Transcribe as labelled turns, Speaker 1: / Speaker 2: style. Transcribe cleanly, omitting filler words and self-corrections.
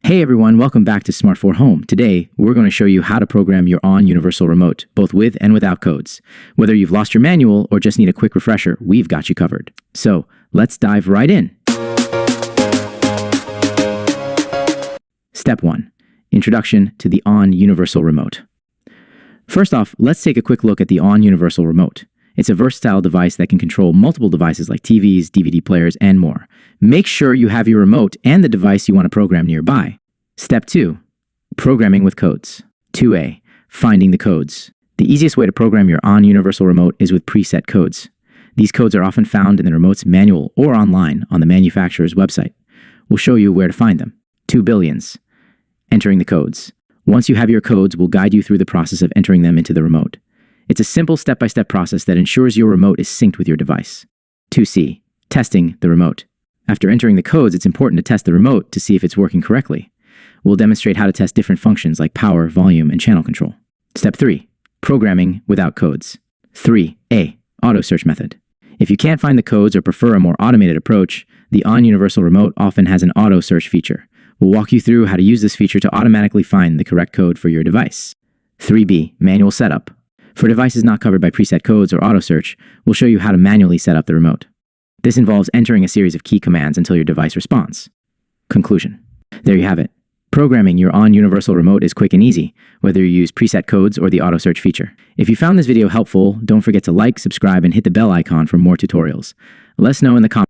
Speaker 1: Hey everyone, welcome back to Smart 4 Home. Today, we're going to show you how to program your ONN Universal Remote, both with and without codes. Whether you've lost your manual or just need a quick refresher, we've got you covered. So, let's dive right in. Step 1. Introduction to the ONN Universal Remote. First off, let's take a quick look at the ONN Universal Remote. It's a versatile device that can control multiple devices like TVs, DVD players, and more. Make sure you have your remote and the device you want to program nearby. Step 2. Programming with codes. 2A. Finding the codes. The easiest way to program your ONN Universal Remote is with preset codes. These codes are often found in the remote's manual or online on the manufacturer's website. We'll show you where to find them. 2 billions. Entering the codes. Once you have your codes, we'll guide you through the process of entering them into the remote. It's a simple step-by-step process that ensures your remote is synced with your device. 2C. Testing the remote. After entering the codes, it's important to test the remote to see if it's working correctly. We'll demonstrate how to test different functions like power, volume, and channel control. Step 3. Programming without codes. 3A. Auto search method. If you can't find the codes or prefer a more automated approach, the ONN Universal Remote often has an auto search feature. We'll walk you through how to use this feature to automatically find the correct code for your device. 3B. Manual setup. For devices not covered by preset codes or auto search, we'll show you how to manually set up the remote. This involves entering a series of key commands until your device responds. Conclusion. There you have it. Programming your ONN Universal Remote is quick and easy, whether you use preset codes or the auto search feature. If you found this video helpful, don't forget to like, subscribe, and hit the bell icon for more tutorials. Let us know in the comments